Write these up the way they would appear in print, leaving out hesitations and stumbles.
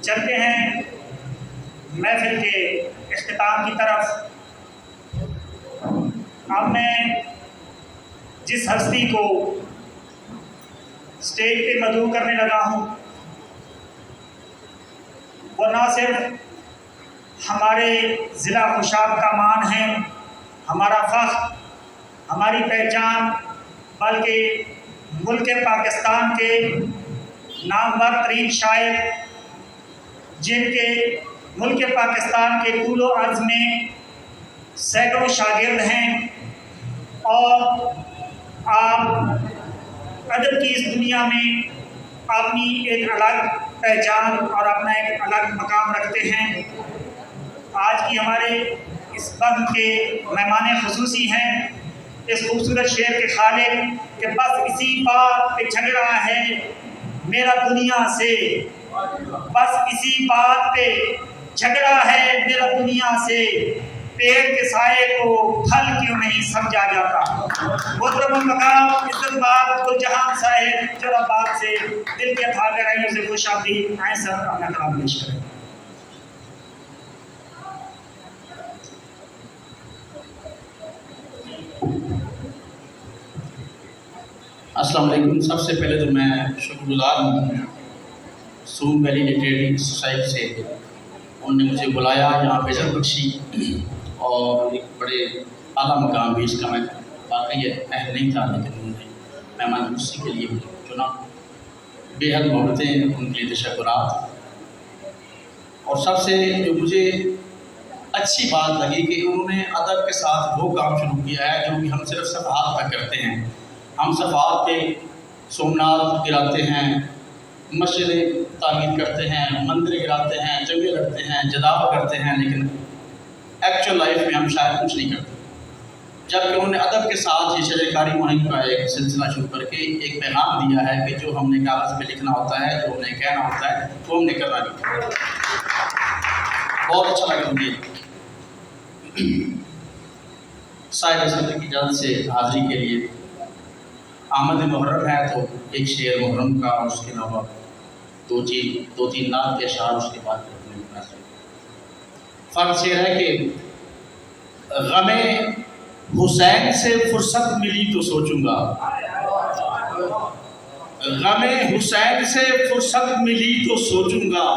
چلتے ہیں محفل کے اختتام کی طرف۔ اب میں جس ہستی کو اسٹیج پہ مدعو کرنے لگا ہوں وہ نہ صرف ہمارے ضلع خوشاب کا مان ہے، ہمارا فخر، ہماری پہچان، بلکہ ملک پاکستان کے نامور ترین شاعر، جن کے ملک پاکستان کے طول و عرض میں سینکڑوں شاگرد ہیں، اور آپ ادب کی اس دنیا میں اپنی ایک الگ پہچان اور اپنا ایک الگ مقام رکھتے ہیں۔ آج کی ہمارے اس بزم کے مہمان خصوصی ہیں اس خوبصورت شعر کے خالق کہ بس اسی بات پہ جھگڑا ہے میرا دنیا سے، بس اسی بات پہ جھگڑا ہے میرا دنیا سے، پیڑ کے سائے کو پھل کیوں نہیں سمجھا جاتا۔ محترم المقام عزت باب گلجہان صاحب جلال آباد سے دل کے تھا گہرائیوں سے خوش آمدید، آئیں سر اپنا کلام پیش کریں۔ السلام علیکم۔ سب سے پہلے تو میں شکر گزار ہوں سون ویلی لٹریری سوسائٹی سے، انہوں نے مجھے بلایا، یہاں پہ عزت بخشی اور ایک بڑے اعلیٰ مقام بھی اس کا میں واقعی اہل نہیں تھا، لیکن انہوں نے مہمان نوازی کے لیے مجھے چنا۔ بے حد محبتیں ان کے لیے تشکرات۔ اور سب سے جو مجھے اچھی بات لگی کہ انہوں نے ادب کے ساتھ وہ کام شروع کیا ہے جو کہ ہم صرف صفحات تک کرتے ہیں۔ ہم صفحات پہ سومناتھ گراتے ہیں، مسجدیں تعمیر کرتے ہیں، مندر گراتے ہیں، جنگیں لڑتے ہیں، جداوا کرتے ہیں، لیکن ایکچوئل لائف میں ہم شاید کچھ نہیں کرتے۔ جبکہ انہوں نے ادب کے ساتھ یہ شجر کاری مہم کا ایک سلسلہ شروع کر کے ایک پیغام دیا ہے کہ جو ہم نے کاغذ پہ لکھنا ہوتا ہے، جو ہم نے کہنا ہوتا ہے، وہ ہم نے کرنا بھی ہوتا ہے۔ بہت اچھا لگا مجھے۔ صاحب صدر کی جلد سے حاضری کے لیے آمد محرم ہے تو ایک شعر محرم کا، اور اس کے علاوہ دو تین نعت کے اشعار اس کے بعد فرق شعر ہے کہ غم حسین سے فرصت ملی تو سوچوں گا، غم حسین سے فرصت ملی تو سوچوں گا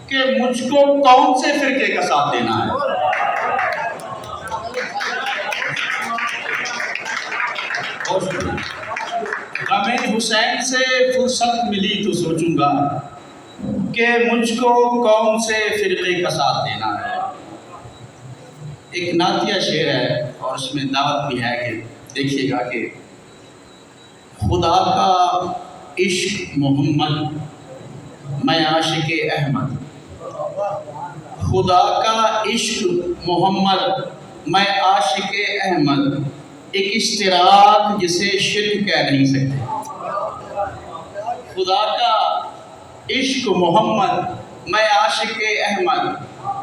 کہ مجھ کو کون سے فرقے کا ساتھ دینا ہے۔ غم حسین سے فرصت ملی تو سوچوں گا کہ مجھ کو کون سے فرقے کا ساتھ دینا ہے۔ ایک نعتیہ شعر ہے اور اس میں دعوت بھی ہے کہ دیکھیے گا کہ خدا کا عشق محمد میں عاشق احمد، خدا کا عشق محمد میں عاشق احمد، ایک اشتراک جسے شرک کہہ نہیں سکتے۔ خدا کا عشق محمد میں عاشق احمد،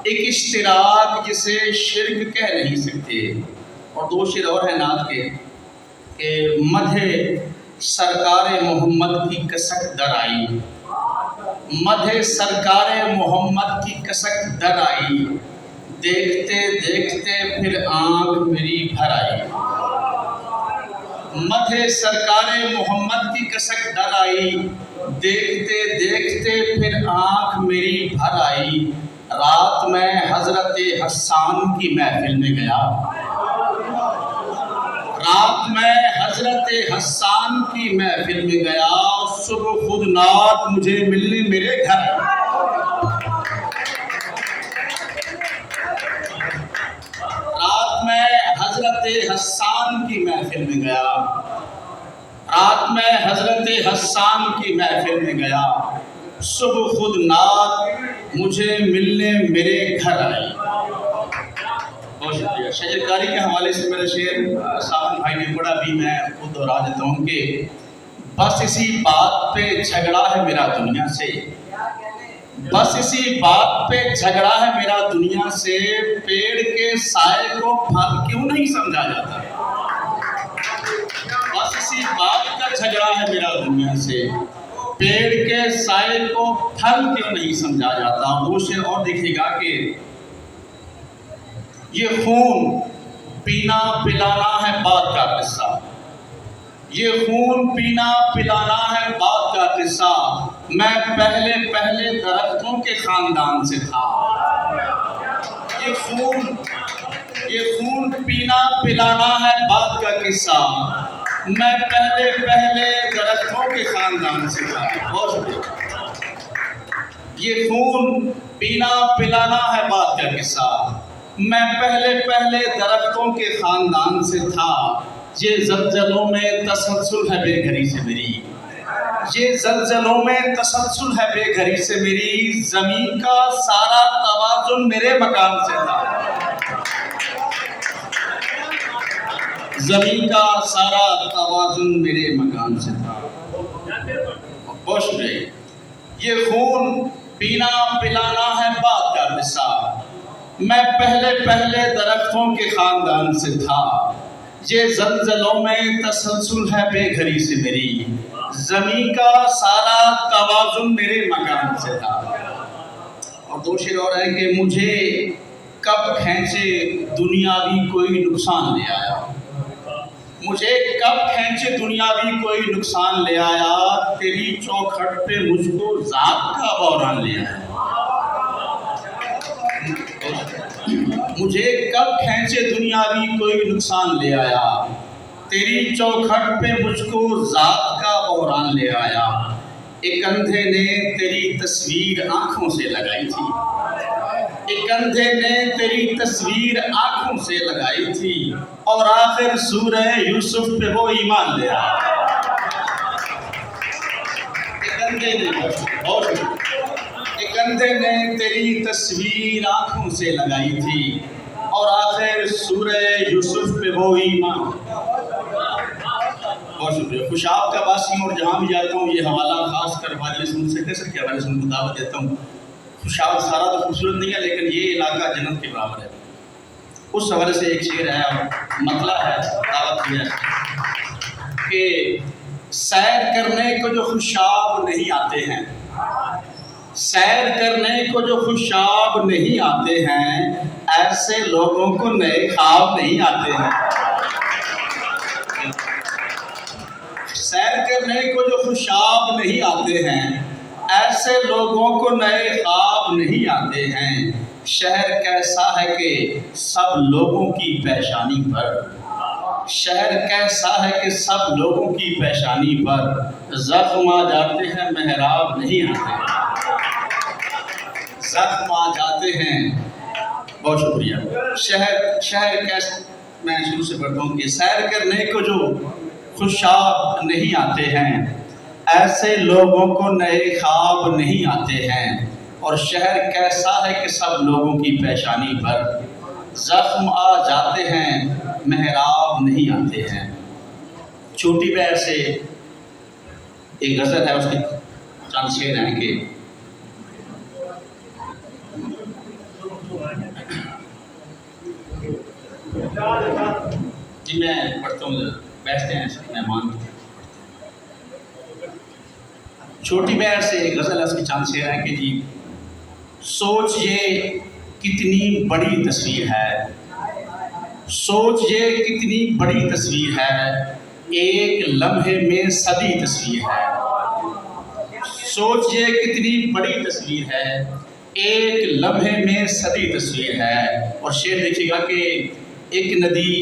ایک اشتراک جسے شرک کہہ نہیں سکتے۔ اور دو شعر اور ہیں نعت کے کہ مدح سرکار محمد کی کسک در آئی، مدح سرکار محمد کی کسک در آئی، دیکھتے دیکھتے پھر آنکھ میری بھر آئی۔ مدح سرکار محمد کی کسک در آئی، دیکھتے دیکھتے پھر آنکھ میری بھر آئی۔ رات میں حضرت حسان کی محفل میں گیا، رات میں حضرت حسان کی محفل میں گیا، صبح خود نات مجھے ملنے میرے گھر۔ رات میں حضرت حسان کی محفل میں گیا، رات میں حضرت حسان کی محفل میں گیا، صبح خود نات مجھے ملنے میرے گھر آئی۔ بہت شکریہ۔ شجر کاری کے حوالے سے میرا شعر ساون بھائی نے پڑھا بھی، میں خود دہرا دیتا ہوں کہ بس اسی بات پہ جھگڑا ہے میرا دنیا سے، بس اسی بات پہ جھگڑا ہے میرا دنیا سے، پیڑ کے سائے کو پھل کیوں نہیں سمجھا جاتا۔ بس اسی بات کا جھگڑا ہے میرا دنیا سے، پیڑ کے سائے کو پھل کیوں نہیں سمجھا جاتا؟ دو شعر اور دیکھیے گا کہ یہ خون پینا پلانا ہے بات کا قصہ، یہ خون پینا پلانا ہے بات کا قصہ، میں پہلے پہلے درختوں کے خاندان سے تھا۔ یہ خون پینا پلانا ہے بات کا قصہ، میں پہلے پہلے درختوں کے خاندان سے تھا۔ یہ خون پینا پلانا ہے بات کا قصہ، میں پہلے پہلے درختوں کے خاندان سے تھا۔ یہ زلزلوں میں تسلسل ہے بے گھری سے میری، یہ زلزلوں میں تسلسل ہے بے گھری سے میری، زمین کا سارا توازن میرے مکان سے تھا، زمین کا سارا توازن میرے مکان سے تھا۔ بہت شکریہ۔ یہ خون پینا پلانا ہے بات کا قصہ، میں پہلے پہلے درختوں کے خاندان سے تھا۔ یہ زلزلوں میں تسلسل ہے بے گھری سے میری، زمین کا سارا توازن میرے مکان سے تھا۔ اور دو شعر اور ہے کہ مجھے کب کھینچے دنیاوی کوئی نقصان لے آیا، مجھے کب کھینچے دنیاوی کوئی نقصان لے آیا، تیری چوکھٹ پہ مجھ کو ذات کا بحران لے آیا، مجھے کب کھینچے دنیاوی کوئی نقصان لے آیا، تیری چوکھٹ پہ مجھ کو ذات کا بحران لے آیا۔ ایک اندھے نے تیری تصویر آنکھوں سے لگائی تھی، ایک اندھے نے تیری تصویر آنکھوں سے لگائی تھی، اور آخر سورہ یوسف پہ وہ ایمان لے آیا۔ ایک اندھے نے تیری تصویر آنکھوں سے لگائی تھی، اور آخر سورہ یوسف پہ وہ ایمان۔ بہت شکریہ۔ خوشاب کا باسی ہوں اور جہاں بھی جاتا ہوں یہ حوالہ خاص کر والی سن سے کیسر کے حوالے سے ان کو دعوت دیتا ہوں۔ خوشاب سارا تو خوبصورت نہیں ہے لیکن یہ علاقہ جنت کے برابر ہے، اس حوالے سے ایک شعر ہے اور مطلع ہے، دعوت کی ہے کہ سیر کرنے کو جو خوشاب نہیں آتے ہیں، سیر کرنے کو جو خوشاب نہیں آتے ہیں، ایسے لوگوں کو نئے خواب نہیں آتے ہیں۔ سیر کرنے کو جو خوشاب نہیں آتے ہیں، ایسے لوگوں کو نئے خواب نہیں آتے ہیں۔ شہر کیسا ہے کہ سب لوگوں کی پیشانی پر، شہر کیسا ہے کہ سب لوگوں کی پیشانی پر زخم آ جاتے ہیں محراب نہیں آتے، زخم آ جاتے ہیں۔ بہت شکریہ۔ شہر کیسا، میں شروع سے پڑھتا ہوں کہ سیر کرنے کو جو خوشاب نہیں آتے ہیں، ایسے لوگوں کو نئے خواب نہیں آتے ہیں، اور شہر کیسا ہے کہ سب لوگوں کی پیشانی پر زخم آ جاتے ہیں محراب نہیں آتے ہیں۔ چھوٹی بہر سے ایک غزل ہے، اس کے چند شعر ہیں کہ جی میں پڑھتا ہوں، بیٹھتے ہیں مہمان۔ چھوٹی بہر سے ایک غزل ہے، اس کے چند شعر ہیں کہ جی سوچ یہ کتنی بڑی تصویر ہے، سوچ یہ کتنی بڑی تصویر ہے، ایک لمحے میں صدی تصویر ہے، سوچ یہ کتنی بڑی تصویر ہے، ایک لمحے میں صدی تصویر ہے۔ اور شعر دیکھیے گا کہ ایک ندی،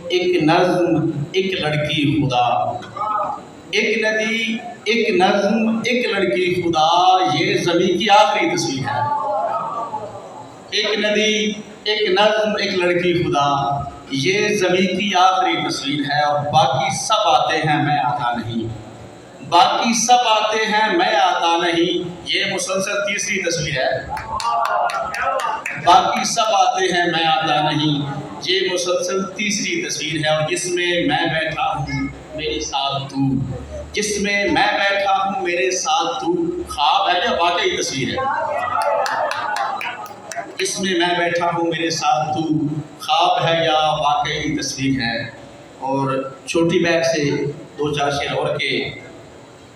ایک نظم، ایک لڑکی خدا، ایک ندی، ایک نظم، ایک لڑکی خدا، یہ زمین کی آخری تصویر ہے۔ ایک ندی، ایک نظم، ایک لڑکی خدا، یہ زمین کی آخری تصویر ہے، اور باقی سب آتے ہیں میں آتا نہیں، باقی سب آتے ہیں میں آتا نہیں، یہ مسلسل تیسری تصویر ہے۔ باقی سب آتے ہیں میں آتا نہیں، یہ مسلسل تیسری تصویر ہے، اور جس میں میں بیٹھا ہوں میرے ساتھ تو، جس میں میں بیٹھا ہوں میرے ساتھ تو، خواب ہے یا واقعی تصویر ہے؟ جس میں میں بیٹھا ہوں میرے ساتھ تو، خواب ہے یا واقعی تصویر ہے۔ اور چھوٹی بہر سے دو چار شعر اور کہ